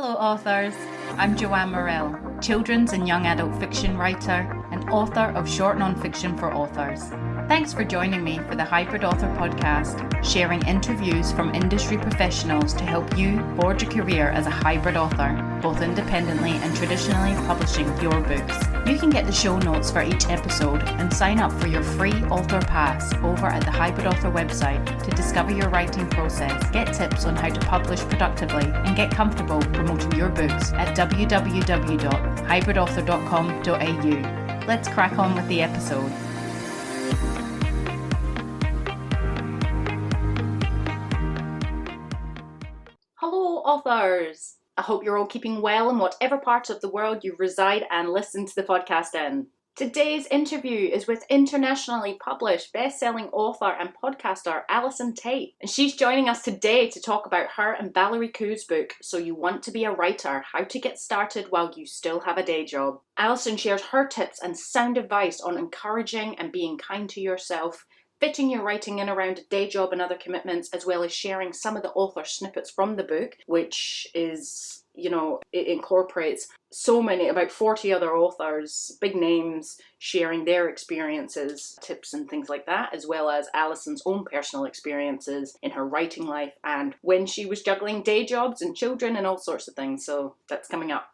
Hello authors, I'm Joanne Morrell, children's and young adult fiction writer and author of short non-fiction for authors. Thanks for joining me for the Hybrid Author podcast, sharing interviews from industry professionals to help you forge a career as a hybrid author, both independently and traditionally publishing your books. You can get the show notes for each episode and sign up for your free author pass over at the Hybrid Author website to discover your writing process, get tips on how to publish productively, and get comfortable promoting your books at www.hybridauthor.com.au. Let's crack on with the episode. Hello authors! I hope you're all keeping well in whatever part of the world you reside and listen to the podcast in. Today's interview is with internationally published best-selling author and podcaster Allison Tait, and she's joining us today to talk about her and Valerie Khoo's book, So You Want to Be a Writer, How to Get Started While You Still Have a Day Job. Allison shares her tips and sound advice on encouraging and being kind to yourself, fitting your writing in around a day job and other commitments, as well as sharing some of the author snippets from the book, which is, it incorporates so many, about 40 other authors, big names, sharing their experiences, tips and things like that, as well as Allison's own personal experiences in her writing life and when she was juggling day jobs and children and all sorts of things. So that's coming up.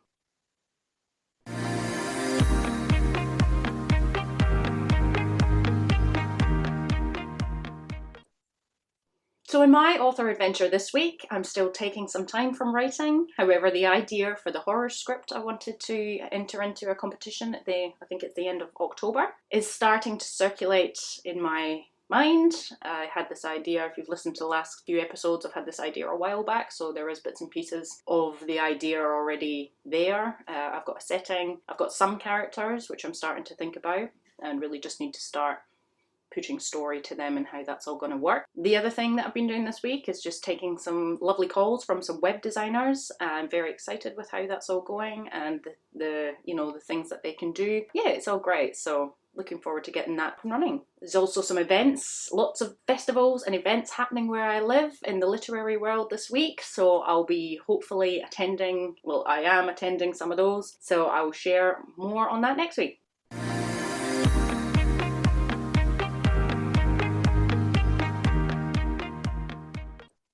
So in my author adventure this week, I'm still taking some time from writing. However, the idea for the horror script I wanted to enter into a competition I think it's the end of October, is starting to circulate in my mind. I had this idea, if you've listened to the last few episodes, I've had this idea a while back, so there is bits and pieces of the idea already there. I've got a setting, I've got some characters, which I'm starting to think about, and really just need to start putting story to them and how that's all going to work. The other thing that I've been doing this week is just taking some lovely calls from some web designers. I'm very excited with how that's all going and the things that they can do. Yeah, it's all great. So looking forward to getting that running. There's also some events, lots of festivals and events happening where I live in the literary world this week. So I'll be hopefully attending, I am attending some of those. So I will share more on that next week.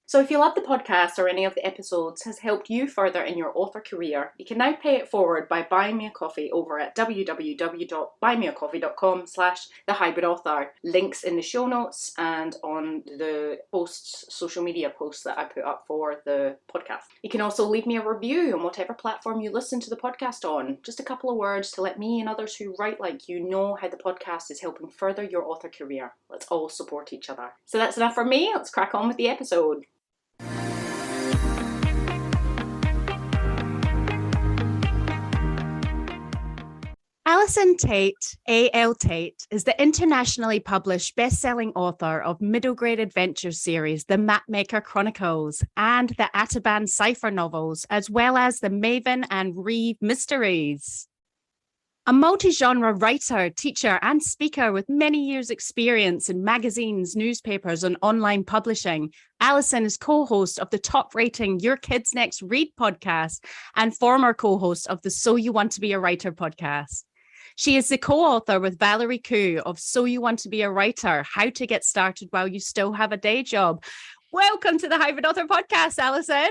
So if you love the podcast or any of the episodes has helped you further in your author career, you can now pay it forward by buying me a coffee over at www.buymeacoffee.com/thehybridauthor. Links in the show notes and on the social media posts that I put up for the podcast. You can also leave me a review on whatever platform you listen to the podcast on. Just a couple of words to let me and others who write like you know how the podcast is helping further your author career. Let's all support each other. So that's enough from me. Let's crack on with the episode. Allison Tait, A.L. Tait, is the internationally published best-selling author of middle-grade adventure series The Mapmaker Chronicles and the Ataban Cipher novels, as well as the Maven and Reeve mysteries. A multi-genre writer, teacher, and speaker with many years' experience in magazines, newspapers, and online publishing, Allison is co-host of the top-rating Your Kids Next Read podcast and former co-host of the So You Want to Be a Writer podcast. She is the co-author with Valerie Khoo of So You Want to Be a Writer, How to Get Started While You Still Have a Day Job. Welcome to the Hybrid Author podcast, Allison.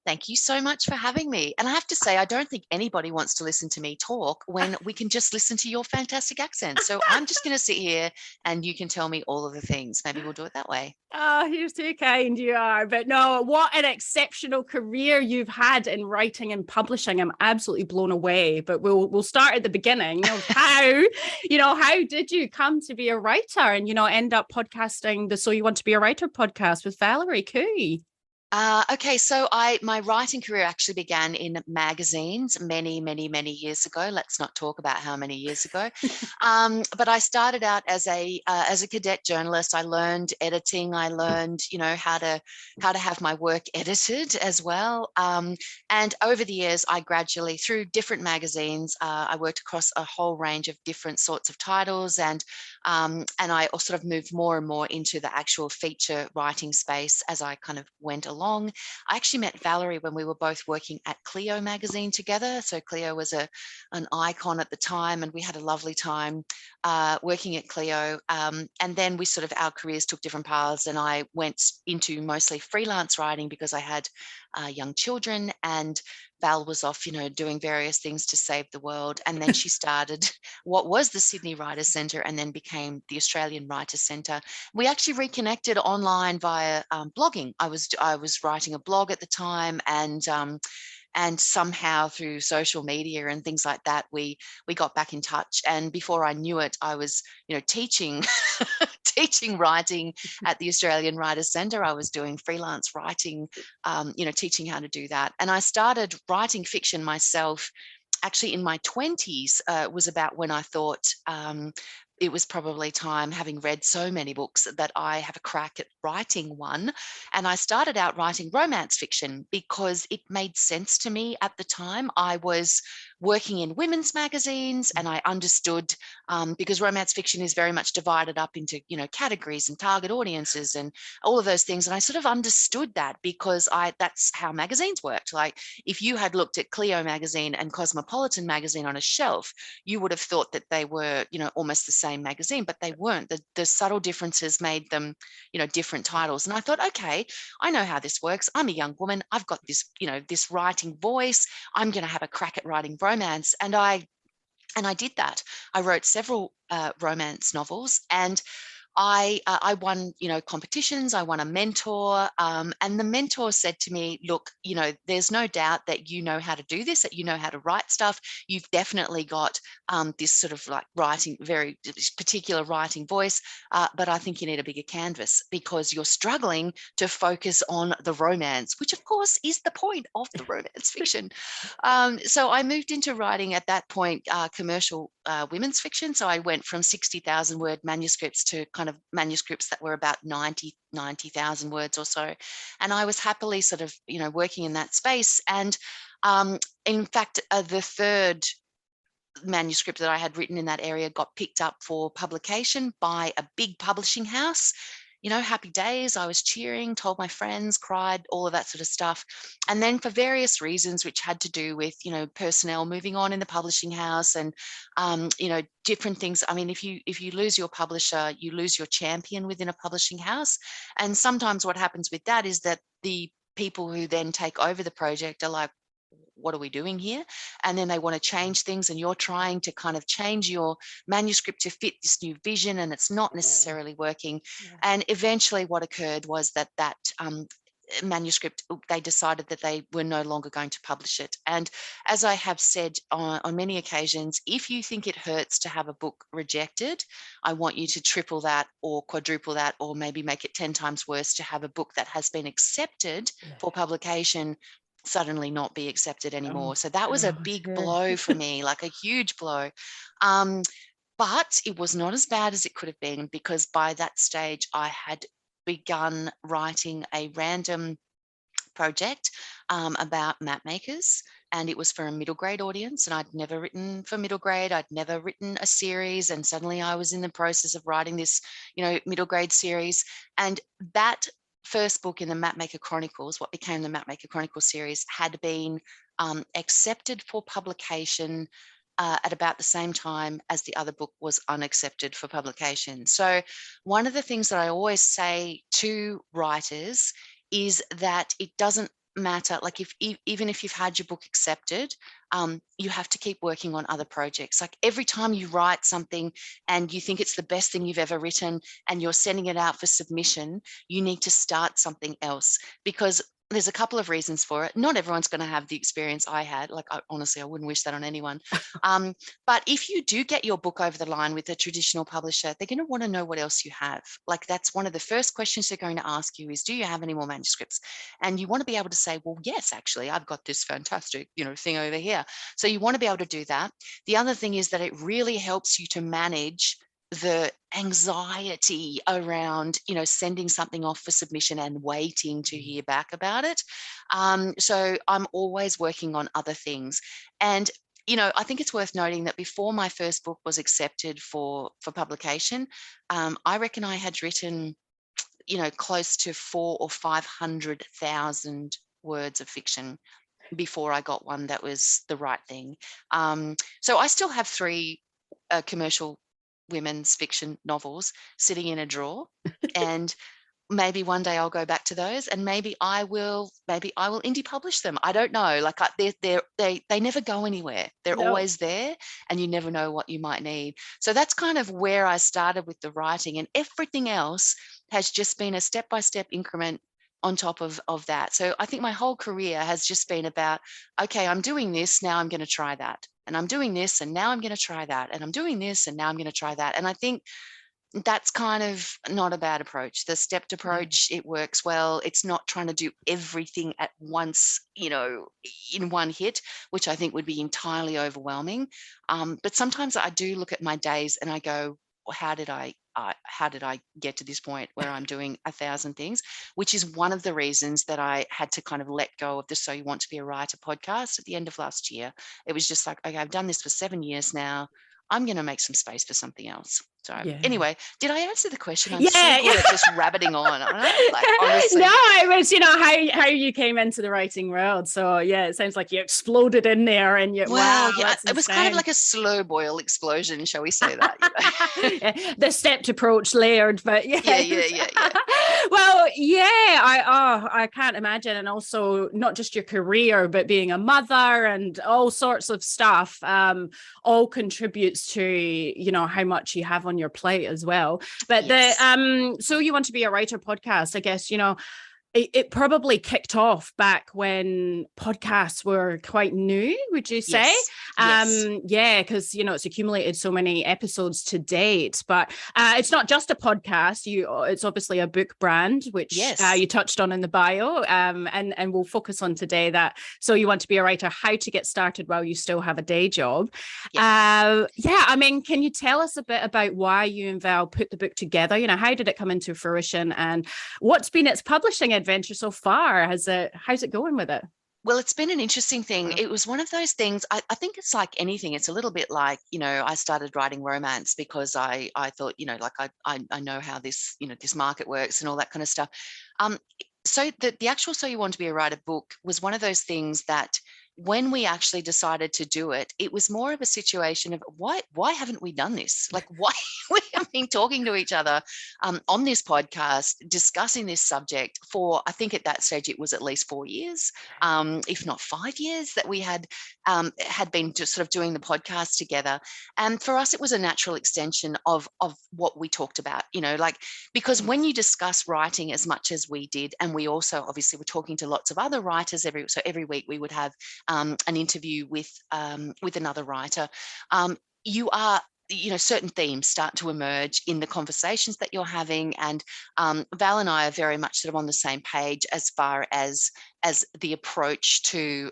Thank you so much for having me. And I have to say, I don't think anybody wants to listen to me talk when we can just listen to your fantastic accent. So I'm just going to sit here and you can tell me all of the things. Maybe we'll do it that way. Oh, you're too kind, you are. But no, what an exceptional career you've had in writing and publishing. I'm absolutely blown away. But we'll start at the beginning of how did you come to be a writer and, end up podcasting the So You Want to Be a Writer podcast with Valerie Khoo? Okay, so my writing career actually began in magazines many, many, many years ago. Let's not talk about how many years ago. But I started out as a cadet journalist. I learned editing. I learned, how to have my work edited as well. And over the years, I gradually, through different magazines, I worked across a whole range of different sorts of titles, and I sort of moved more and more into the actual feature writing space as I kind of went along. along. I actually met Valerie when we were both working at Clio magazine together. So Clio was an icon at the time, and we had a lovely time working at Clio. And then we sort of, our careers took different paths, and I went into mostly freelance writing because I had young children, and Val was off, doing various things to save the world. And then she started what was the Sydney Writers Centre and then became the Australian Writers Centre. We actually reconnected online via blogging. I was writing a blog at the time, and somehow through social media and things like that, we got back in touch. And before I knew it, I was teaching teaching writing at the Australian Writers Centre. I was doing freelance writing, teaching how to do that. And I started writing fiction myself actually in my 20s. Was about when I thought it was probably time, having read so many books, that I have a crack at writing one. And I started out writing romance fiction because it made sense to me at the time. I was working in women's magazines, and I understood, because romance fiction is very much divided up into, categories and target audiences and all of those things. And I sort of understood that because that's how magazines worked. Like, if you had looked at Clio magazine and Cosmopolitan magazine on a shelf, you would have thought that they were, almost the same magazine, but they weren't. The subtle differences made them, different titles. And I thought, okay, I know how this works. I'm a young woman. I've got this, this writing voice. I'm going to have a crack at writing romance. And I did that. I wrote several romance novels, and I won, competitions. I won a mentor, and the mentor said to me, look, there's no doubt that you know how to do this, that you know how to write stuff. You've definitely got this sort of like writing, very particular writing voice, but I think you need a bigger canvas because you're struggling to focus on the romance, which of course is the point of the romance fiction. So I moved into writing at that point, commercial women's fiction. So I went from 60,000 word manuscripts to kind of manuscripts that were about 90,000 words or so. And I was happily sort of, working in that space. And in fact, the third manuscript that I had written in that area got picked up for publication by a big publishing house. Happy days. I was cheering, told my friends, cried, all of that sort of stuff. And then for various reasons, which had to do with, personnel moving on in the publishing house and, different things. I mean, if you lose your publisher, you lose your champion within a publishing house. And sometimes what happens with that is that the people who then take over the project are like, what are we doing here? And then they want to change things, and you're trying to kind of change your manuscript to fit this new vision, and it's not necessarily working. Yeah. And eventually what occurred was that manuscript, they decided that they were no longer going to publish it. And as I have said on many occasions, if you think it hurts to have a book rejected, I want you to triple that or quadruple that, or maybe make it 10 times worse to have a book that has been accepted for publication suddenly not be accepted anymore. So that was a big blow for me, like a huge blow. But it was not as bad as it could have been, because by that stage I had begun writing a random project about map makers, and it was for a middle grade audience, and I'd never written for middle grade. I'd never written a series, and suddenly I was in the process of writing this, middle grade series. And that first book in the Mapmaker Chronicles, what became the Mapmaker Chronicles series, had been accepted for publication at about the same time as the other book was unaccepted for publication. So one of the things that I always say to writers is that it doesn't matter, like even if you've had your book accepted, you have to keep working on other projects. Like every time you write something and you think it's the best thing you've ever written and you're sending it out for submission, you need to start something else, because there's a couple of reasons for it. Not everyone's going to have the experience I had. Like, honestly, I wouldn't wish that on anyone. But if you do get your book over the line with a traditional publisher, they're going to want to know what else you have. Like, that's one of the first questions they're going to ask you is, do you have any more manuscripts? And you want to be able to say, well, yes, actually, I've got this fantastic, thing over here. So you want to be able to do that. The other thing is that it really helps you to manage the anxiety around, sending something off for submission and waiting to hear back about it. So I'm always working on other things. And, I think it's worth noting that before my first book was accepted for publication, I reckon I had written close to 400,000 or 500,000 words of fiction before I got one that was the right thing. So I still have 3 commercial women's fiction novels sitting in a drawer, and maybe one day I'll go back to those, and maybe I will indie publish them. I don't know. Like they never go anywhere. They're always there, and you never know what you might need. So that's kind of where I started with the writing, and everything else has just been a step-by-step increment on top of that. So I think my whole career has just been about, okay, I'm doing this, now I'm going to try that. And I'm doing this, and now I'm going to try that. And I'm doing this, and now I'm going to try that. And I think that's kind of not a bad approach. The stepped approach, it works well. It's not trying to do everything at once, in one hit, which I think would be entirely overwhelming. But sometimes I do look at my days and I go, well, how did I get to this point where I'm doing 1,000 things, which is one of the reasons that I had to kind of let go of the So You Want to Be a Writer podcast at the end of last year. It was just like, okay, I've done this for 7 years now. I'm going to make some space for something else. So anyway, did I answer the question? I'm so good at just rabbiting on. Honestly. No, it was, how you came into the writing world. So it sounds like you exploded in there, and wow, it was kind of like a slow boil explosion, shall we say that? The stepped approach layered, but yeah. Well, I can't imagine. And also not just your career, but being a mother and all sorts of stuff, all contributes to, how much you have on your plate as well. But the So You Want to Be a Writer podcast, I guess, it probably kicked off back when podcasts were quite new, would you say? Because it's accumulated so many episodes to date. But it's not just a podcast. It's obviously a book brand, which you touched on in the bio, and we'll focus on today that So You Want to Be a Writer, how to get started while you still have a day job. Can you tell us a bit about why you and Val put the book together? How did it come into fruition, and what's been its publishing adventure so far? How's it going with it? Well, it's been an interesting thing. It was one of those things, I think it's like anything. It's a little bit like, I started writing romance because I thought, I know how this, this market works and all that kind of stuff. So the actual So You Want to Be a Writer book was one of those things that when we actually decided to do it, it was more of a situation of why haven't we done this? Like, why we have been talking to each other on this podcast, discussing this subject for, I think at that stage, it was at least 4 years, if not 5 years that we had been just sort of doing the podcast together. And for us, it was a natural extension of what we talked about, because when you discuss writing as much as we did, and we also obviously were talking to lots of other writers every week we would have an interview with another writer. Certain themes start to emerge in the conversations that you're having, and Val and I are very much sort of on the same page as far as the approach to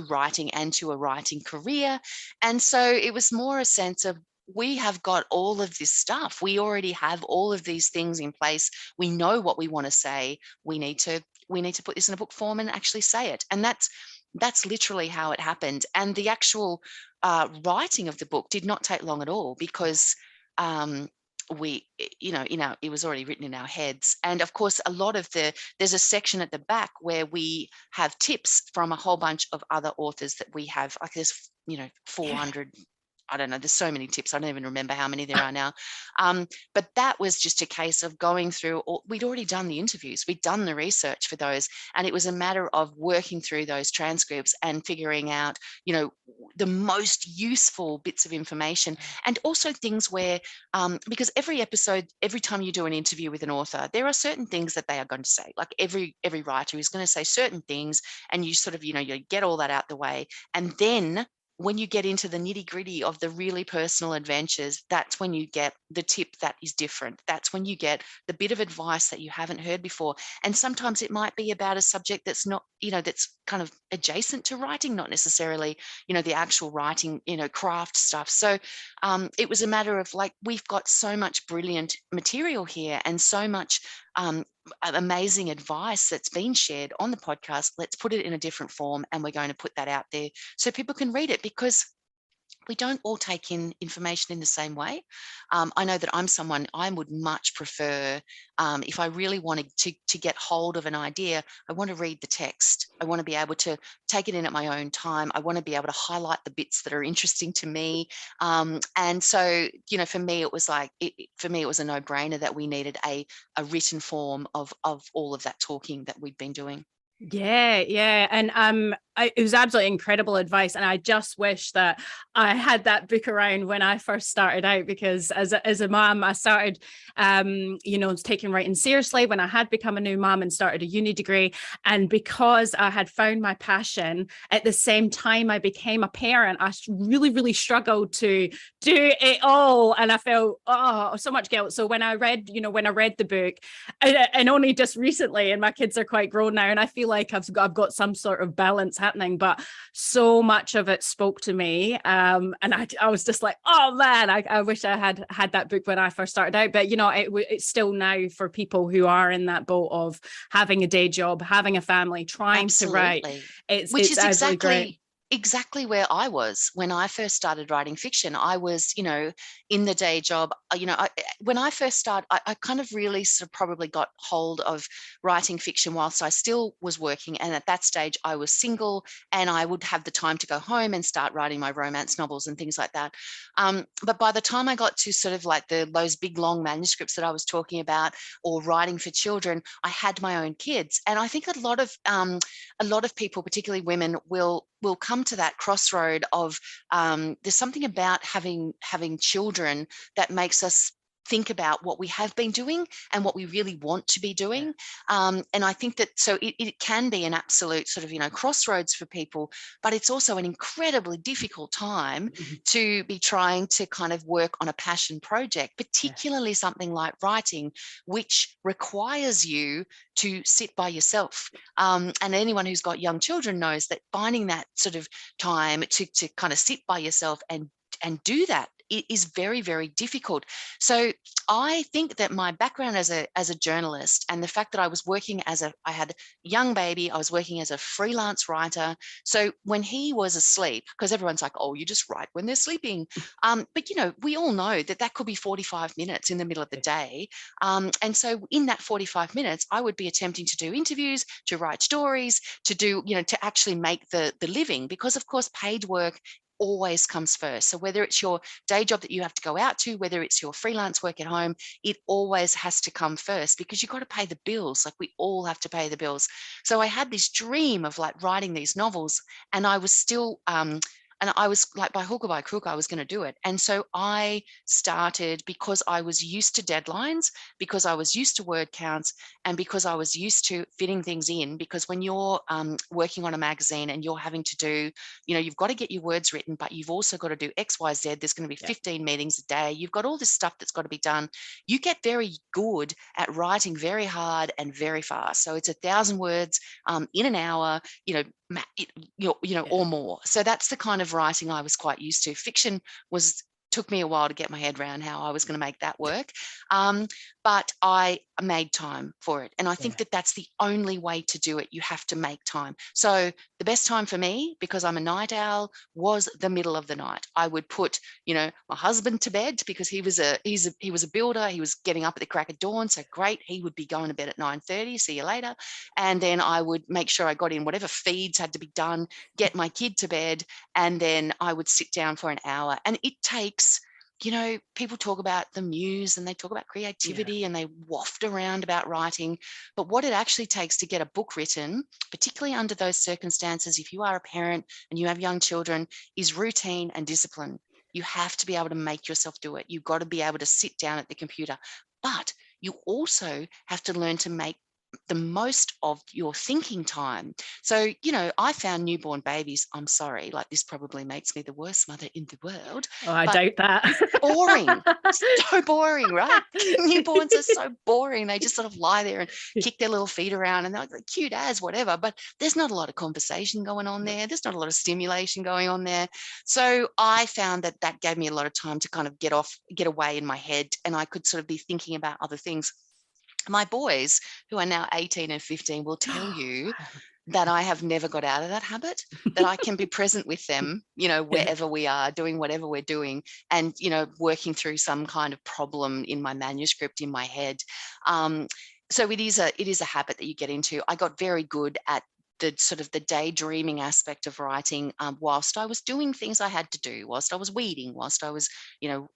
writing and to a writing career. And so it was more a sense of, we have got all of this stuff. We already have all of these things in place. We know what we want to say. We need to put this in a book form and actually say it. And that's literally how it happened. And the actual writing of the book did not take long at all, because it was already written in our heads. And of course, there's a section at the back where we have tips from a whole bunch of other authors that we have. Like there's 400. I don't know, there's so many tips. I don't even remember how many there are now. But that was just a case of going through, we'd already done the interviews, we'd done the research for those. And it was a matter of working through those transcripts and figuring out, the most useful bits of information. And also things where, because every episode, every time you do an interview with an author, there are certain things that they are going to say. Like every writer is going to say certain things, and you sort of, you get all that out the way. And then when you get into the nitty-gritty of the really personal adventures, that's when you get the tip that is different. That's when you get the bit of advice that you haven't heard before. And sometimes it might be about a subject that's not, that's kind of adjacent to writing, not necessarily, the actual writing, craft stuff. So it was a matter of like, we've got so much brilliant material here and so much amazing advice that's been shared on the podcast. Let's put it in a different form, and we're going to put that out there so people can read it, because we don't all take in information in the same way. I know that I'm someone, I would much prefer, if I really wanted to get hold of an idea, I want to read the text. I want to be able to take it in at my own time. I want to be able to highlight the bits that are interesting to me. And so, for me, it was like, for me, it was a no-brainer that we needed a written form of all of that talking that we'd been doing. Yeah. And it was absolutely incredible advice. And I just wish that I had that book around when I first started out, because as a mom, I started, taking writing seriously when I had become a new mom and started a uni degree. And because I had found my passion at the same time I became a parent, I really, really struggled to do it all. And I felt, so much guilt. So when I read the book, and only just recently, and my kids are quite grown now, and I feel like I've got some sort of balance happening, but so much of it spoke to me, and I was just like, oh man, I wish I had that book when I first started out. But it's still now for people who are in that boat of having a day job, having a family, trying Absolutely. to write. Which It's is absolutely great. exactly where I was when I first started writing fiction. I was, in the day job. When I first started, I kind of really sort of probably got hold of writing fiction whilst I still was working. And at that stage, I was single, and I would have the time to go home and start writing my romance novels and things like that. But by the time I got to sort of like those big long manuscripts that I was talking about, or writing for children, I had my own kids. And I think a lot of people, particularly women, will come to that crossroad of, there's something about having children that makes us think about what we have been doing and what we really want to be doing. And I think that, so it can be an absolute sort of, crossroads for people, but it's also an incredibly difficult time to be trying to kind of work on a passion project, particularly something like writing, which requires you to sit by yourself. And anyone who's got young children knows that finding that sort of time to kind of sit by yourself and do that is very, very difficult. So I think that my background as a journalist, and the fact that I was working I had a young baby, I was working as a freelance writer. So when he was asleep, because everyone's like, oh, you just write when they're sleeping. But we all know that could be 45 minutes in the middle of the day. And so in that 45 minutes, I would be attempting to do interviews, to write stories, to do, to actually make the living, because of course paid work always comes first. So whether it's your day job that you have to go out to, whether it's your freelance work at home, it always has to come first, because you've got to pay the bills. Like, we all have to pay the bills. So I had this dream of like writing these novels, and I was still and I was like, by hook or by crook, I was going to do it. And so I started, because I was used to deadlines, because I was used to word counts, and because I was used to fitting things in. Because when you're working on a magazine and you're having to do, you've got to get your words written, but you've also got to do X, Y, Z. There's going to be 15 meetings a day. You've got all this stuff that's got to be done. You get very good at writing very hard and very fast. So it's 1,000 words in an hour, or more. So that's the kind of writing I was quite used to. Fiction took me a while to get my head around how I was going to make that work. But I made time for it. And I think that that's the only way to do it. You have to make time. So the best time for me, because I'm a night owl, was the middle of the night. I would put, my husband to bed, because he was a builder. He was getting up at the crack of dawn. So great. He would be going to bed at 9:30. See you later. And then I would make sure I got in whatever feeds had to be done, get my kid to bed, and then I would sit down for an hour. And it takes, people talk about the muse and they talk about creativity and they waft around about writing. But what it actually takes to get a book written, particularly under those circumstances, if you are a parent and you have young children, is routine and discipline. You have to be able to make yourself do it. You've got to be able to sit down at the computer. But you also have to learn to make the most of your thinking time. So, I found newborn babies, I'm sorry, like, this probably makes me the worst mother in the world. Oh, I doubt that. Boring. So boring, right? Newborns are so boring. They just sort of lie there and kick their little feet around, and they're like cute as whatever, but there's not a lot of conversation going on there. There's not a lot of stimulation going on there. So I found that gave me a lot of time to kind of get away in my head, and I could sort of be thinking about other things. My boys, who are now 18 and 15, will tell you that I have never got out of that habit, that I can be present with them, wherever we are doing whatever we're doing, and, working through some kind of problem in my manuscript in my head. So it is a habit that you get into. I got very good at the sort of the daydreaming aspect of writing whilst I was doing things I had to do, whilst I was weeding, whilst I was,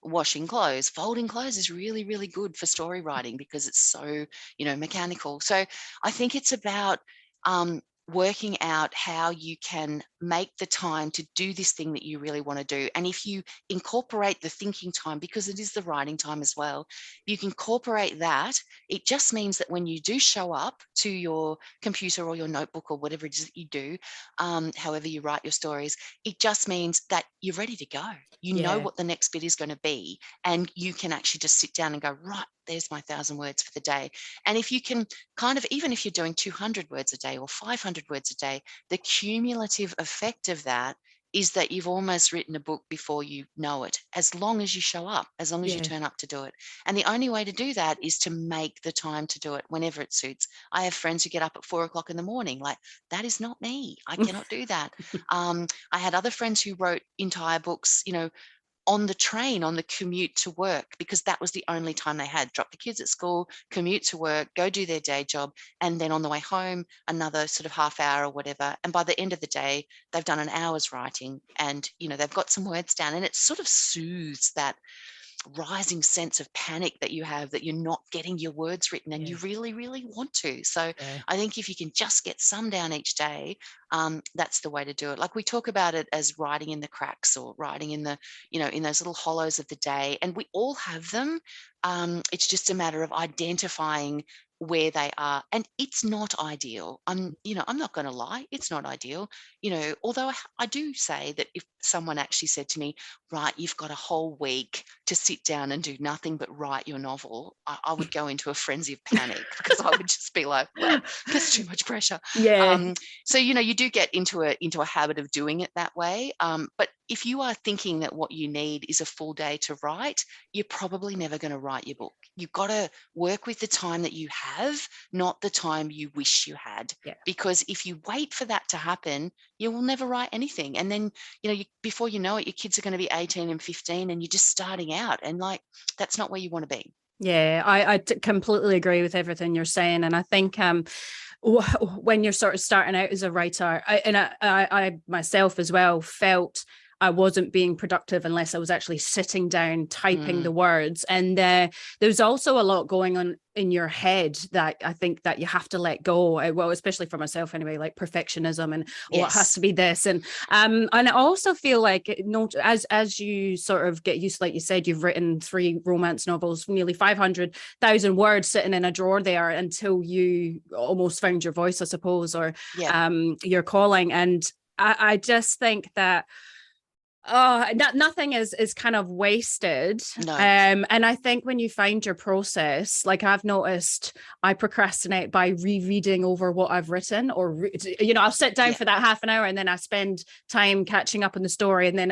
washing clothes. Folding clothes is really, really good for story writing because it's so, mechanical. So I think it's about working out how you can make the time to do this thing that you really want to do. And if you incorporate the thinking time, because it is the writing time as well, you can incorporate that. It just means that when you do show up to your computer or your notebook or whatever it is that you do, however you write your stories, it just means that you're ready to go. You know what the next bit is going to be, and you can actually just sit down and go, right, there's my 1,000 words for the day. And if you can kind of, even if you're doing 200 words a day or 500 words a day, the cumulative effect of that is that you've almost written a book before you know it, as long as you show up, as long as you turn up to do it. And the only way to do that is to make the time to do it whenever it suits. I have friends who get up at 4 o'clock in the morning. Like, that is not me. I cannot do that. I had other friends who wrote entire books, on the train, on the commute to work, because that was the only time they had. Drop the kids at school, commute to work, go do their day job, and then on the way home, another sort of half hour or whatever. And by the end of the day, they've done an hour's writing, and, they've got some words down, and it sort of soothes that rising sense of panic that you have, that you're not getting your words written and you really, really want to. So I think if you can just get some down each day, that's the way to do it. Like, we talk about it as writing in the cracks, or writing in the, in those little hollows of the day, and we all have them. It's just a matter of identifying where they are, and it's not ideal. I'm not going to lie, it's not ideal. Although I do say that if someone actually said to me, right, you've got a whole week to sit down and do nothing but write your novel, I would go into a frenzy of panic because I would just be like, well, that's too much pressure. So you do get into a habit of doing it that way. But if you are thinking that what you need is a full day to write, you're probably never going to write your book. You've got to work with the time that you have, not the time you wish you had. Because if you wait for that to happen, you will never write anything. And then, before you know it, your kids are going to be 18 and 15 and you're just starting out, and that's not where you want to be. Yeah, I completely agree with everything you're saying. And I think when you're sort of starting out as a writer, I myself as well felt I wasn't being productive unless I was actually sitting down, typing the words. And there's also a lot going on in your head that I think that you have to let go. Well, especially for myself anyway, like perfectionism and it has to be this. And I also feel like as you sort of get used, like you said, you've written 3 romance novels, nearly 500,000 words sitting in a drawer there until you almost found your voice, I suppose, or your calling. And I just think that nothing is kind of wasted. No. And I think when you find your process, like I've noticed, I procrastinate by rereading over what I've written, or I'll sit down for that half an hour and then I spend time catching up on the story, and then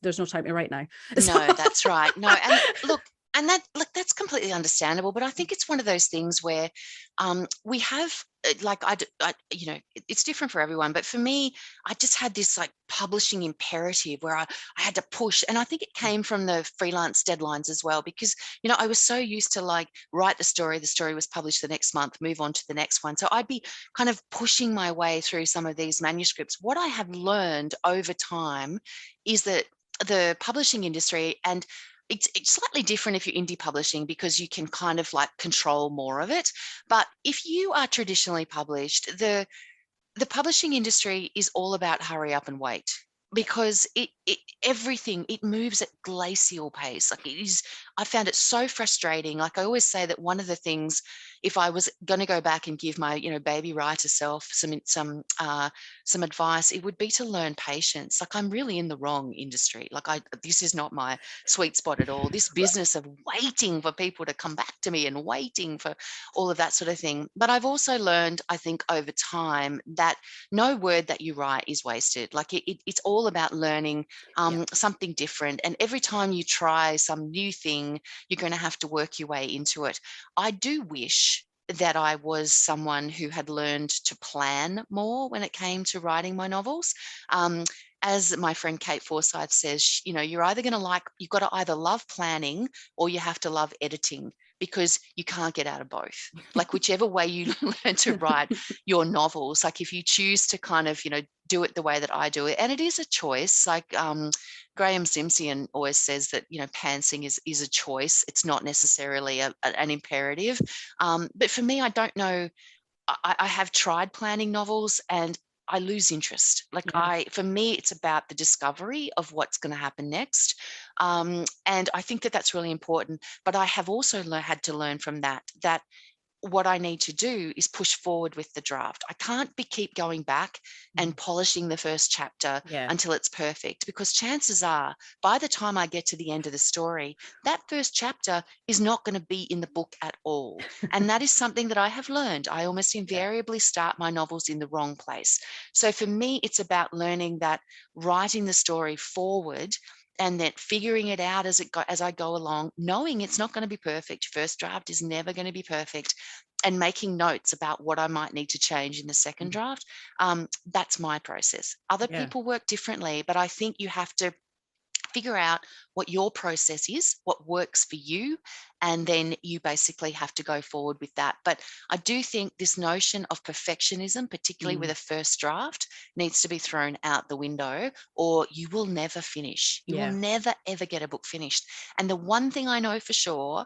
there's no time to write now. No, that's right. No, and look, and that's completely understandable. But I think it's one of those things where we have, it's different for everyone. But for me, I just had this publishing imperative where I had to push. And I think it came from the freelance deadlines as well, because, I was so used to write the story was published the next month, move on to the next one. So I'd be kind of pushing my way through some of these manuscripts. What I have learned over time is that the publishing industry, and it's slightly different if you're indie publishing because you can kind of control more of it. But if you are traditionally published, the publishing industry is all about hurry up and wait, because everything moves at glacial pace. I found it so frustrating. I always say that one of the things, if I was going to go back and give my baby writer self some advice, it would be to learn patience. I'm really in the wrong industry. This is not my sweet spot at all. This business of waiting for people to come back to me and waiting for all of that sort of thing. But I've also learned, I think, over time, that no word that you write is wasted. It's all about learning something different. And every time you try some new thing, you're going to have to work your way into it. I do wish that I was someone who had learned to plan more when it came to writing my novels. As my friend Kate Forsyth says, you know, you've got to either love planning or you have to love editing, because you can't get out of both. Like whichever way you learn to write your novels, like if you choose to kind of, you know, do it the way that I do it, and it is a choice. Like Graham Simpson always says that, you know, pantsing is a choice. It's not necessarily an imperative. But for me, I don't know. I have tried planning novels and I lose interest. Like for me, it's about the discovery of what's going to happen next. And I think that that's really important. But I have also had to learn from that what I need to do is push forward with the draft. I can't keep going back and polishing the first chapter until it's perfect, because chances are by the time I get to the end of the story, that first chapter is not going to be in the book at all. And that is something that I have learned. I almost invariably start my novels in the wrong place. So for me, it's about learning that writing the story forward and then figuring it out as I go along, knowing it's not going to be perfect. First draft is never going to be perfect, and making notes about what I might need to change in the second draft. That's my process. Other people work differently, but I think you have to figure out what your process is, what works for you, and then you basically have to go forward with that. But I do think this notion of perfectionism, particularly with a first draft, needs to be thrown out the window, or you will never finish. You will never, ever get a book finished. And the one thing I know for sure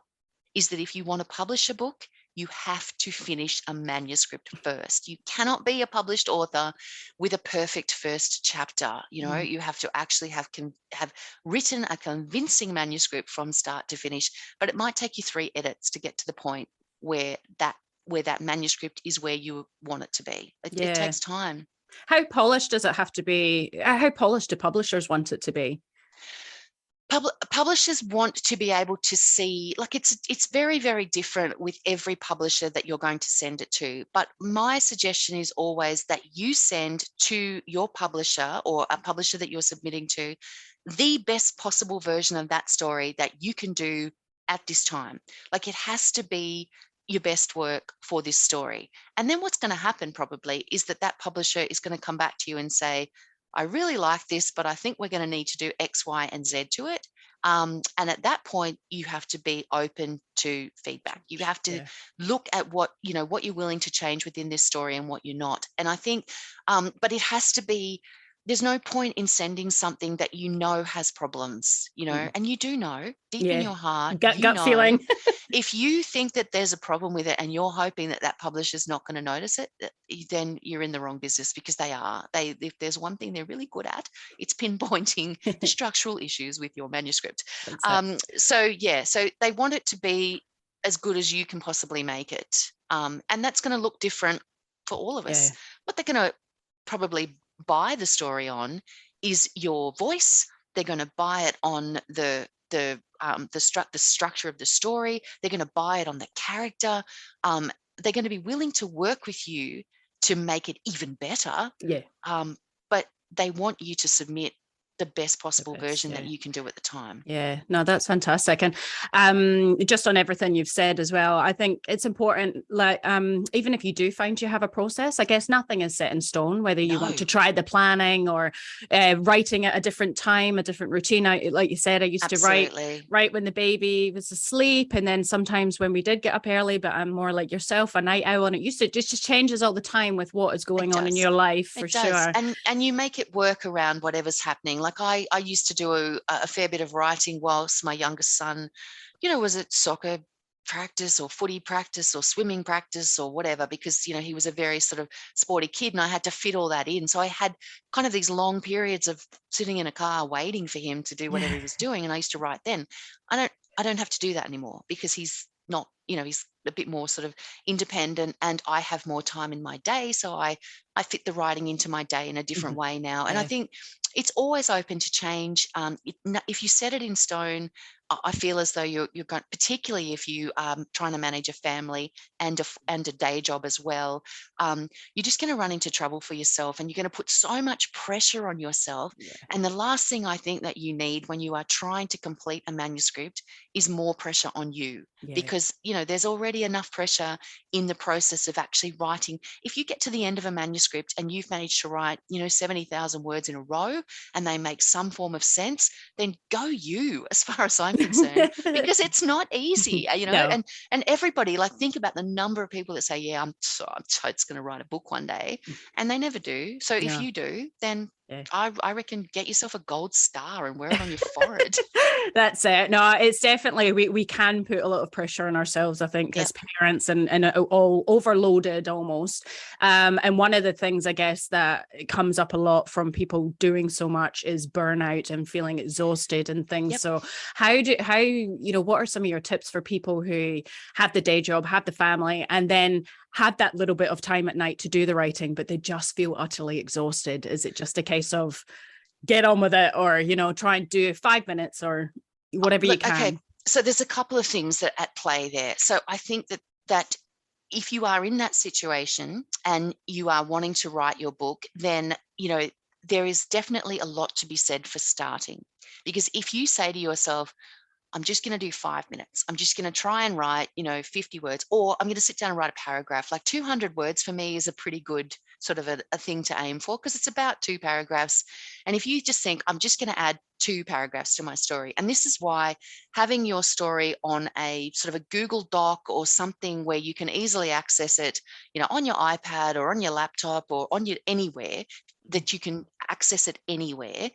is that if you want to publish a book, you have to finish a manuscript first. You cannot be a published author with a perfect first chapter. You know, you have to actually have written a convincing manuscript from start to finish. But it might take you 3 edits to get to the point where that manuscript is where you want it to be. It takes time. How polished does it have to be? How polished do publishers want it to be? Publishers want to be able to see, like it's very, very different with every publisher that you're going to send it to. But my suggestion is always that you send to your publisher or a publisher that you're submitting to the best possible version of that story that you can do at this time. Like it has to be your best work for this story. And then what's going to happen probably is that publisher is going to come back to you and say, I really like this, but I think we're going to need to do X, Y, and Z to it. And at that point, you have to be open to feedback. You have to look at what you're willing to change within this story and what you're not. And I think, but it has to be, there's no point in sending something that you know has problems, and you do know deep in your heart, gut feeling. If you think that there's a problem with it and you're hoping that publisher's not going to notice it, then you're in the wrong business, because they are. If there's one thing they're really good at, it's pinpointing the structural issues with your manuscript. So they want it to be as good as you can possibly make it. And that's going to look different for all of us. What they're going to probably buy the story on is your voice. They're going to buy it on the structure of the story. They're going to buy it on the character. They're going to be willing to work with you to make it even better. But they want you to submit the best possible version that you can do at the time. No, that's fantastic. And just on everything you've said as well, I think it's important, like even if you do find you have a process, I guess nothing is set in stone, whether you want to try the planning or writing at a different time, a different routine. Like you said, I used to write when the baby was asleep, and then sometimes when we did get up early, but I'm more like yourself, a night owl, and it used to just changes all the time with what is going on in your life, for sure. And you make it work around whatever's happening. Like I used to do a fair bit of writing whilst my youngest son, was at soccer practice or footy practice or swimming practice or whatever, because, he was a very sort of sporty kid and I had to fit all that in. So I had kind of these long periods of sitting in a car waiting for him to do whatever he was doing. And I used to write then. I don't have to do that anymore, because he's not, he's a bit more sort of independent and I have more time in my day. So I fit the writing into my day in a different way now. And I think it's always open to change. If you set it in stone, I feel as though you're going, particularly if you are trying to manage a family and a day job as well, you're just going to run into trouble for yourself, and you're going to put so much pressure on yourself. Yeah. And the last thing I think that you need when you are trying to complete a manuscript is more pressure on you, Yeah. because there's already enough pressure in the process of actually writing. If you get to the end of a manuscript and you've managed to write 70,000 words in a row and they make some form of sense, then go you, as far as I'm concerned, because it's not easy, No. and everybody, like, think about the number of people that say, yeah, I'm totes going to write a book one day, and they never do. So if you do, then I reckon get yourself a gold star and wear it on your forehead. That's it. No, it's definitely, we can put a lot of pressure on ourselves, I think, as parents, and all overloaded almost. And one of the things, I guess, that comes up a lot from people doing so much is burnout and feeling exhausted and things. So what are some of your tips for people who have the day job, have the family, and then have that little bit of time at night to do the writing, but they just feel utterly exhausted? Is it just a case of get on with it, or try and do 5 minutes or whatever you can? Okay, so there's a couple of things that at play there. So I think that if you are in that situation and you are wanting to write your book, then there is definitely a lot to be said for starting. Because if you say to yourself, I'm just going to do 5 minutes, I'm just going to try and write 50 words, or I'm going to sit down and write a paragraph, like 200 words for me is a pretty good sort of a thing to aim for, because it's about 2 paragraphs. And if you just think, I'm just going to add 2 paragraphs to my story, and this is why having your story on a sort of a Google Doc or something where you can easily access it, on your iPad or on your laptop or on your anywhere that you can access it anywhere,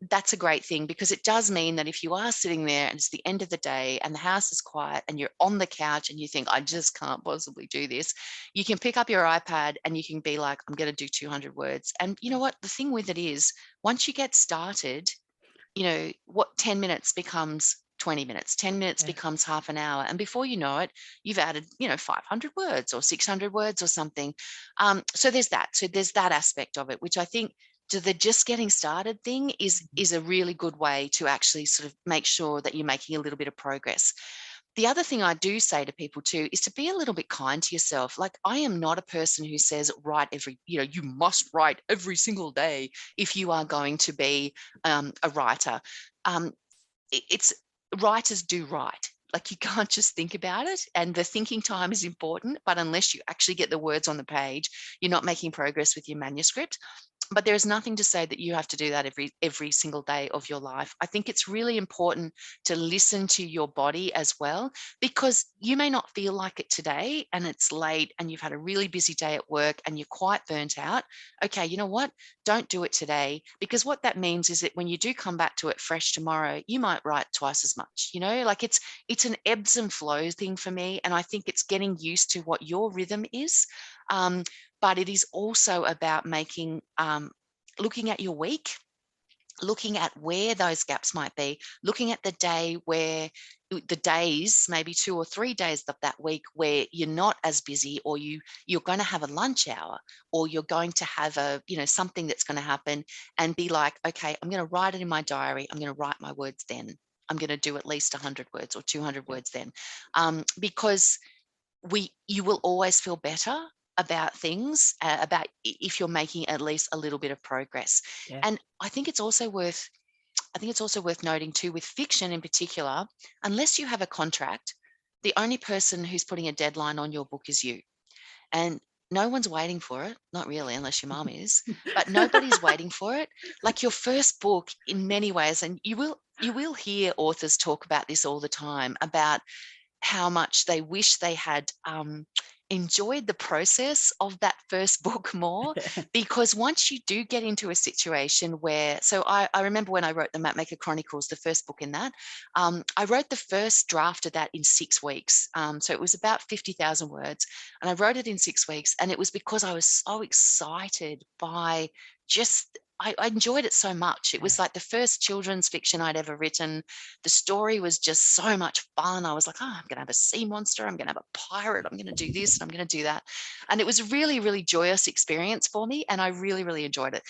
that's a great thing, because it does mean that if you are sitting there and it's the end of the day and the house is quiet and you're on the couch and you think, I just can't possibly do this, you can pick up your iPad and you can be like, I'm going to do 200 words. And you know what? The thing with it is, once you get started, 10 minutes becomes 20 minutes, 10 minutes becomes half an hour. And before you know it, you've added, 500 words or 600 words or something. So there's that. So there's that aspect of it, which I think the just getting started thing is a really good way to actually sort of make sure that you're making a little bit of progress. The other thing I do say to people too is to be a little bit kind to yourself. Like, I am not a person who says you must write every single day if you are going to be a writer. It's writers do write. Like, you can't just think about it, and the thinking time is important, but unless you actually get the words on the page, you're not making progress with your manuscript. But there is nothing to say that you have to do that every single day of your life. I think it's really important to listen to your body as well, because you may not feel like it today and it's late and you've had a really busy day at work and you're quite burnt out. Okay, you know what? Don't do it today, because what that means is that when you do come back to it fresh tomorrow, you might write twice as much. Like, it's an ebbs and flows thing for me, and I think it's getting used to what your rhythm is. But it is also about looking at your week, looking at where those gaps might be, looking at the days, maybe 2 or 3 days of that week where you're not as busy, or you're going to have a lunch hour, or you're going to have something that's going to happen, and be like, okay, I'm going to write it in my diary. I'm going to write my words then. I'm going to do at least 100 words or 200 words then, because you will always feel better about things, about if you're making at least a little bit of progress. And I think it's also worth noting too, with fiction in particular, unless you have a contract, the only person who's putting a deadline on your book is you. And no one's waiting for it, not really, unless your mom is, but nobody's waiting for it. Like, your first book, in many ways, and you will hear authors talk about this all the time, about how much they wish they had enjoyed the process of that first book more. Because once you do get into a situation where, so I remember when I wrote the Mapmaker Chronicles, the first book in that, I wrote the first draft of that in 6 weeks. So it was about 50,000 words, and I wrote it in 6 weeks. And it was because I was so excited by just I enjoyed it so much. It was like the first children's fiction I'd ever written. The story was just so much fun. I was like, oh, I'm going to have a sea monster. I'm going to have a pirate. I'm going to do this and I'm going to do that. And it was a really, really joyous experience for me. And I really, really enjoyed it.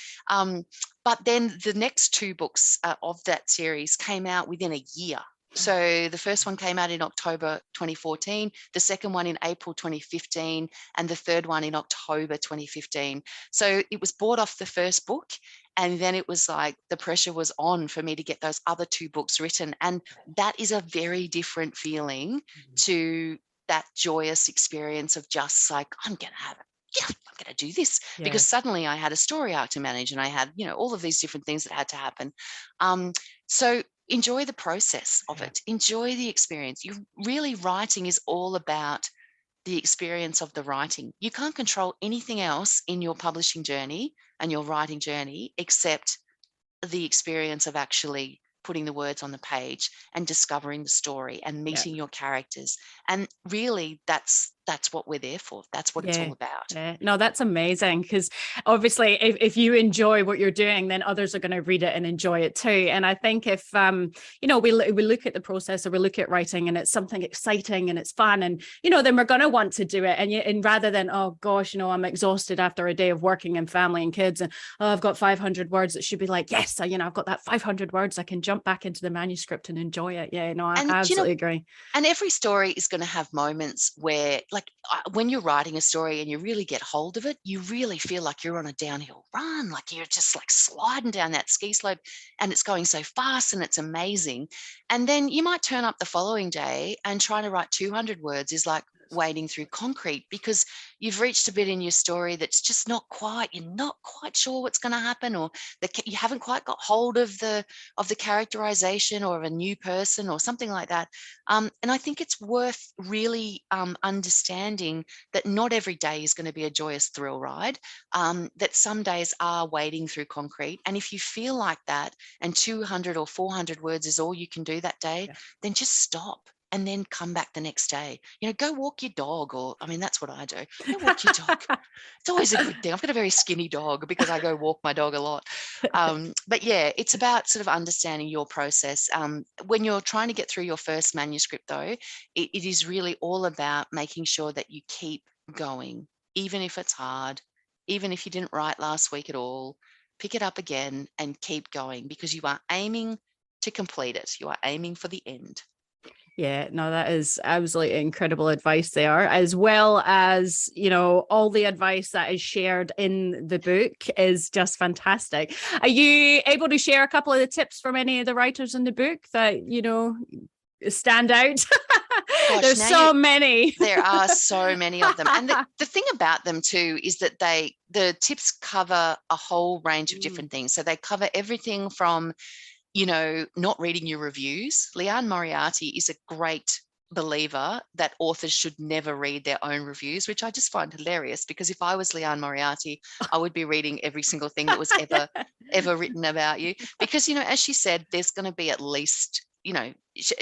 But then the next two books of that series came out within a year. So the first one came out in October 2014, the second one in April 2015, and the third one in October 2015. So it was bought off the first book. And then it was like the pressure was on for me to get those other two books written. And that is a very different feeling to that joyous experience of just like, I'm going to have it. Yeah, I'm going to do this, because suddenly I had a story arc to manage and I had, all of these different things that had to happen. So enjoy the process of it. Enjoy the experience. Writing is all about the experience of the writing. You can't control anything else in your publishing journey and your writing journey except the experience of actually putting the words on the page and discovering the story and meeting your characters. And really that's what we're there for. That's what it's all about. Yeah. No, that's amazing, because obviously if you enjoy what you're doing, then others are going to read it and enjoy it too. And I think if we look at the process, or we look at writing and it's something exciting and it's fun, and then we're going to want to do it. And rather than, oh gosh, I'm exhausted after a day of working and family and kids, and I've got 500 words, it should be like, yes, I've got that 500 words, I can jump back into the manuscript and enjoy it. I absolutely agree. And every story is going to have moments where, like, when you're writing a story and you really get hold of it, you really feel like you're on a downhill run, like you're just like sliding down that ski slope and it's going so fast and it's amazing. And then you might turn up the following day and trying to write 200 words is like wading through concrete, because you've reached a bit in your story that's just you're not quite sure what's going to happen, or you haven't quite got hold of the characterization or of a new person or something like that. And I think it's worth really understanding that not every day is going to be a joyous thrill ride, that some days are wading through concrete. And if you feel like that and 200 or 400 words is all you can do that day, then just stop and then come back the next day. Go walk your dog, or, that's what I do. Go walk your dog. It's always a good thing. I've got a very skinny dog because I go walk my dog a lot. But yeah, it's about sort of understanding your process. When you're trying to get through your first manuscript though, it is really all about making sure that you keep going, even if it's hard, even if you didn't write last week at all, pick it up again and keep going, because you are aiming to complete it. You are aiming for the end. Yeah, no, that is absolutely incredible advice there, as well as, all the advice that is shared in the book is just fantastic. Are you able to share a couple of the tips from any of the writers in the book that, stand out? Gosh, There's so many. There are so many of them. And the thing about them too is that the tips cover a whole range of different things. So they cover everything from not reading your reviews. Leanne Moriarty is a great believer that authors should never read their own reviews, which I just find hilarious, because if I was Leanne Moriarty, I would be reading every single thing that was ever written about you. Because, as she said, there's going to be at least,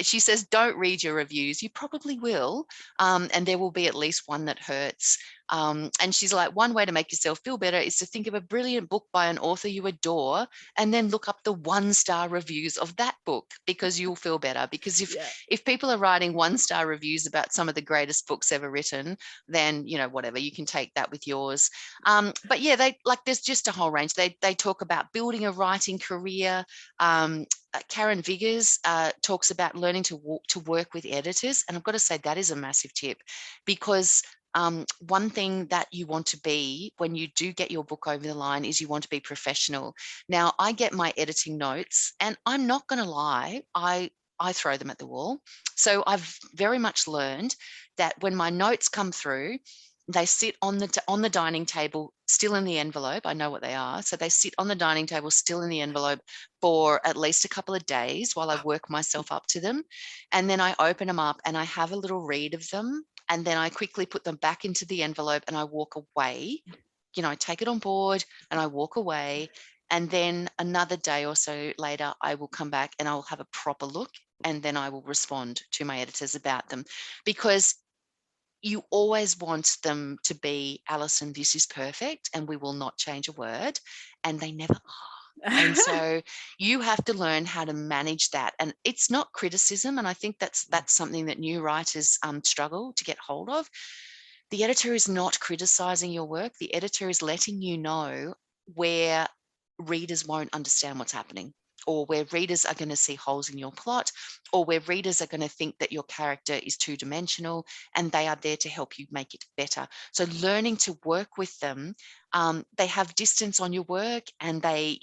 she says, don't read your reviews. You probably will. And there will be at least one that hurts. And she's like, one way to make yourself feel better is to think of a brilliant book by an author you adore and then look up the 1-star reviews of that book, because you'll feel better. Because if people are writing 1-star reviews about some of the greatest books ever written, then, whatever, you can take that with yours. But yeah, there's just a whole range. They talk about building a writing career. Karen Viggers talks about learning to work with editors. And I've got to say that is a massive tip, because one thing that you want to be when you do get your book over the line is you want to be professional. Now, I get my editing notes, and I'm not going to lie, I throw them at the wall. So I've very much learned that when my notes come through, they sit on the dining table, still in the envelope. I know what they are. So they sit on the dining table, still in the envelope, for at least a couple of days while I work myself up to them. And then I open them up and I have a little read of them. And then I quickly put them back into the envelope and I walk away. I take it on board and I walk away. And then another day or so later, I will come back and I'll have a proper look. And then I will respond to my editors about them, because you always want them to be, Allison, this is perfect and we will not change a word. And they never are. And so you have to learn how to manage that. And it's not criticism. And I think that's something that new writers struggle to get hold of. The editor is not criticizing your work. The editor is letting you know where readers won't understand what's happening, or where readers are going to see holes in your plot, or where readers are going to think that your character is two-dimensional, and they are there to help you make it better. So learning to work with them, they have distance on your work, and they,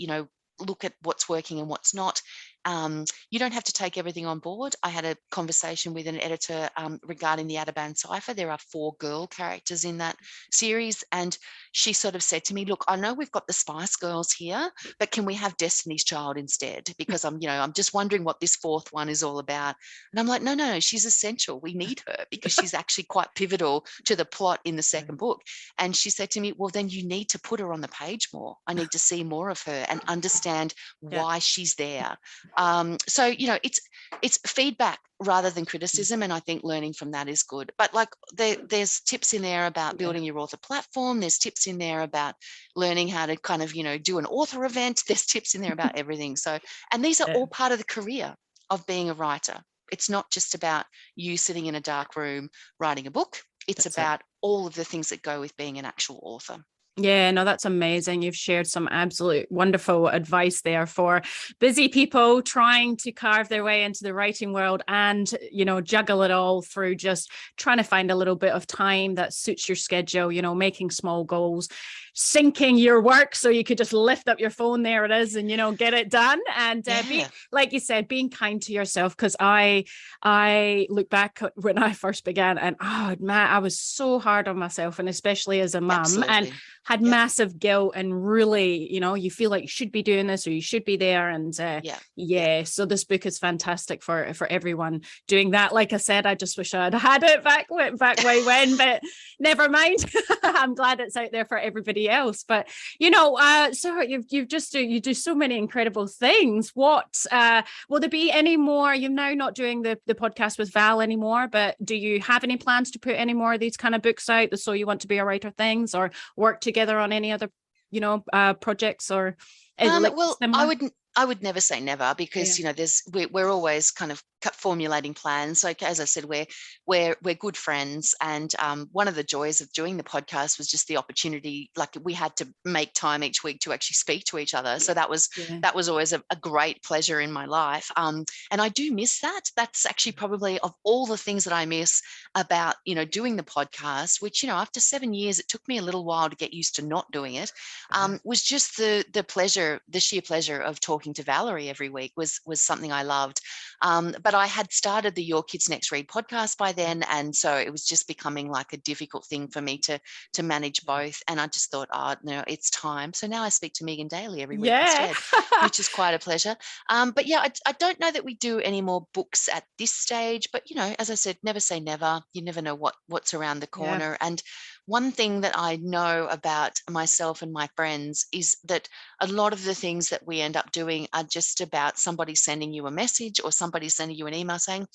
look at what's working and what's not. You don't have to take everything on board. I had a conversation with an editor regarding the Ataban Cipher. There are 4 girl characters in that series, and she sort of said to me, look, I know we've got the Spice Girls here, but can we have Destiny's Child instead? Because I'm just wondering what this 4th one is all about. And I'm like, no, she's essential. We need her because she's actually quite pivotal to the plot in the 2nd book. And she said to me, well, then you need to put her on the page more. I need to see more of her and understand why she's there. So it's feedback rather than criticism, and I think learning from that is good. But like there's tips in there about building your author platform. There's tips in there about learning how to kind of do an author event. There's tips in there about everything. So, and these are all part of the career of being a writer. It's not just about you sitting in a dark room writing a book. It's about all of the things that go with being an actual author. Yeah, no, that's amazing. You've shared some absolute wonderful advice there for busy people trying to carve their way into the writing world and, juggle it all through just trying to find a little bit of time that suits your schedule, making small goals, syncing your work so you could just lift up your phone, there it is, and, get it done. And be, like you said, being kind to yourself, because I look back when I first began and, oh, man, I was so hard on myself, and especially as a mum, and had massive guilt, and really, you feel like you should be doing this or you should be there. And so this book is fantastic for everyone doing that. Like I said, I just wish I'd had it back way when, but never mind. I'm glad it's out there for everybody else. But so you do so many incredible things. What will there be any more? You're now not doing the podcast with Val anymore, but do you have any plans to put any more of these kind of books out, the So You Want to Be a Writer things, or work together on any other projects? Or I would never say never, because we're always kind of formulating plans. Like, as I said, we're good friends, and one of the joys of doing the podcast was just the opportunity. Like, we had to make time each week to actually speak to each other, so that was always a great pleasure in my life. And I do miss that. That's actually probably, of all the things that I miss about doing the podcast, which after 7 years it took me a little while to get used to not doing it, was just the pleasure, the sheer pleasure of talking to Valerie every week was something I loved. But I had started the Your Kids Next Read podcast by then, and so it was just becoming like a difficult thing for me to manage both. And I just thought, no, it's time. So now I speak to Megan daily every week instead, which is quite a pleasure. But I don't know that we do any more books at this stage. But as I said, never say never. You never know what's around the corner. And one thing that I know about myself and my friends is that a lot of the things that we end up doing are just about somebody sending you a message or somebody sending you an email saying,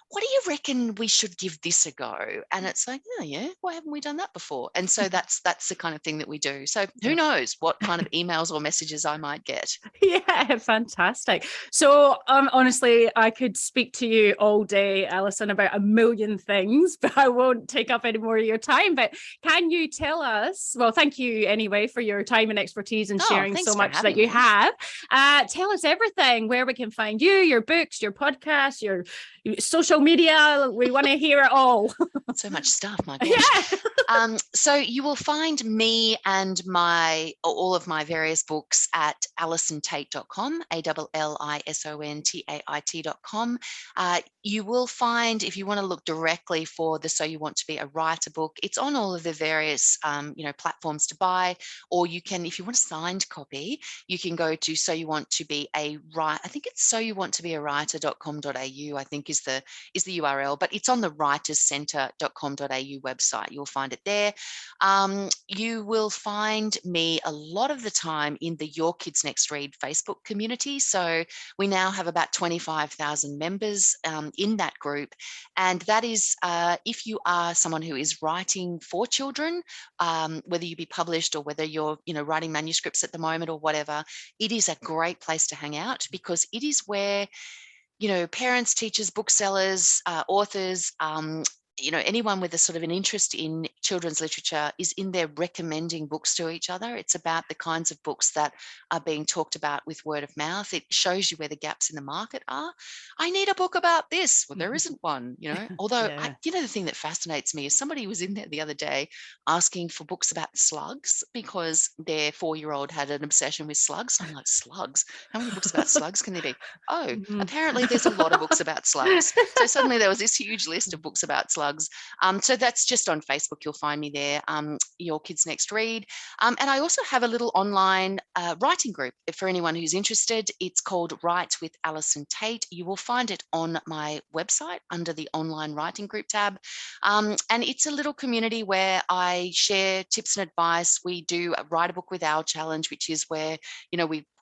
what do you reckon we should give this a go? And it's like, oh yeah, why haven't we done that before? And so that's the kind of thing that we do. So who knows what kind of emails or messages I might get. Yeah, fantastic. So honestly, I could speak to you all day, Allison, about a million things, but I won't take up any more of your time. But can you tell us, well, thank you anyway for your time and expertise and sharing so much that you have. Tell us everything, where we can find you, your books, your podcast, your social media. We want to hear it all. So much stuff, my gosh. So you will find me and all of my various books at AllisonTait.com, ALLISONTAIT.com. You will find, if you want to look directly for the So You Want to Be a Writer book, it's on all of the various platforms to buy, or you can, if you want a signed copy, you can go to So You Want to Be a Writer. I think it's soyouwanttobeawriter.com.au, I think is is the URL, but it's on the writerscentre.com.au website. You'll find it there. You will find me a lot of the time in the Your Kids Next Read Facebook community. So we now have about 25,000 members in that group. And that is if you are someone who is writing for children, whether you be published or whether you're writing manuscripts at the moment or whatever, it is a great place to hang out, because it is where parents, teachers, booksellers, authors, anyone with a sort of an interest in children's literature is in there recommending books to each other. It's about the kinds of books that are being talked about with word of mouth. It shows you where the gaps in the market are. I need a book about this. Well, there isn't one, although Yeah. the thing that fascinates me is somebody was in there the other day asking for books about slugs because their 4-year-old had an obsession with slugs. I'm like, slugs? How many books about slugs can there be? Oh, apparently there's a lot of books about slugs. So suddenly there was this huge list of books about slugs. So that's just on Facebook. You'll find me there, Your Kids Next Read. And I also have a little online writing group for anyone who's interested. It's called Write with Allison Tait. You will find it on my website under the online writing group tab. And it's a little community where I share tips and advice. We do a Write a Book with Our challenge, which is where,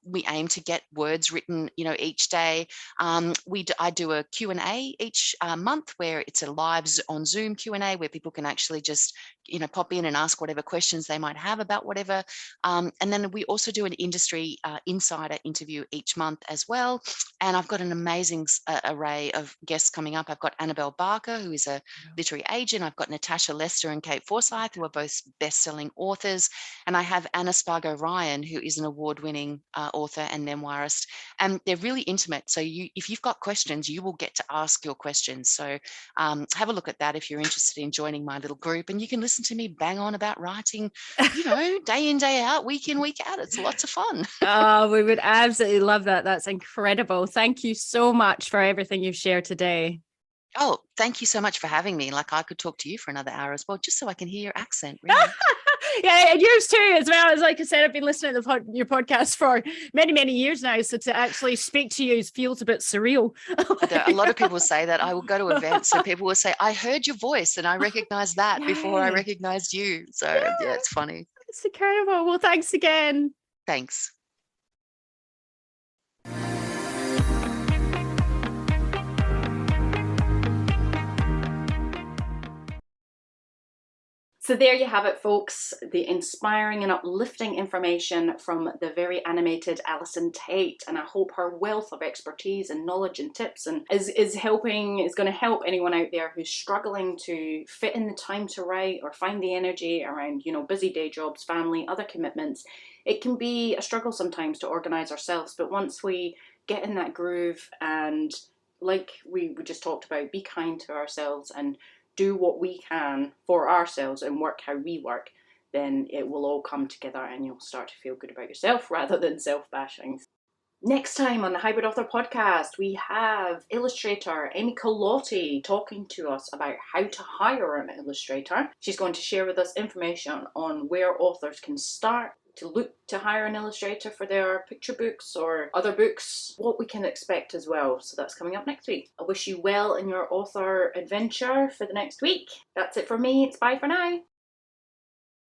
we aim to get words written, each day. I do a Q&A each month where it's a live on Zoom Q&A where people can actually just, pop in and ask whatever questions they might have about whatever. And then we also do an industry insider interview each month as well. And I've got an amazing array of guests coming up. I've got Annabelle Barker, who is a literary agent. I've got Natasha Lester and Kate Forsyth, who are both best-selling authors. And I have Anna Spargo-Ryan, who is an award-winning author and memoirist. And they're really intimate. So if you've got questions, you will get to ask your questions. So have a look at that if you're interested in joining my little group. And you can listen to me bang on about writing, day in, day out, week in, week out. It's lots of fun. Oh, we would absolutely love that. That's incredible. Thank you so much for everything you've shared today. Oh, thank you so much for having me. Like, I could talk to you for another hour as well, just so I can hear your accent. Really. Yeah, and yours too, as well. As like I said, I've been listening to your podcast for many, many years now. So to actually speak to you feels a bit surreal. A lot of people say that. I will go to events and people will say, I heard your voice and I recognized that before I recognized you. So yeah, it's funny. It's incredible. Well, thanks again. Thanks. So there you have it, folks, the inspiring and uplifting information from the very animated Allison Tait. And I hope her wealth of expertise and knowledge and tips is going to help anyone out there who's struggling to fit in the time to write or find the energy around, busy day jobs, family, other commitments. It can be a struggle sometimes to organize ourselves, but once we get in that groove and, like we just talked about, be kind to ourselves and do what we can for ourselves and work how we work, then it will all come together and you'll start to feel good about yourself rather than self-bashing. Next time on the Hybrid Author Podcast, we have illustrator Amy Colotti talking to us about how to hire an illustrator. She's going to share with us information on where authors can start to look to hire an illustrator for their picture books or other books, what we can expect as well. So that's coming up next week. I wish you well in your author adventure for the next week. That's it for me. It's bye for now.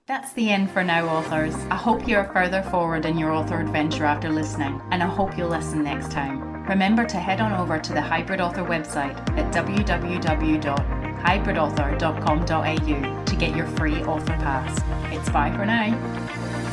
That's the end for now, authors. I hope you're further forward in your author adventure after listening, and I hope you'll listen next time. Remember to head on over to the Hybrid Author website at www.hybridauthor.com.au to get your free author pass. It's bye for now.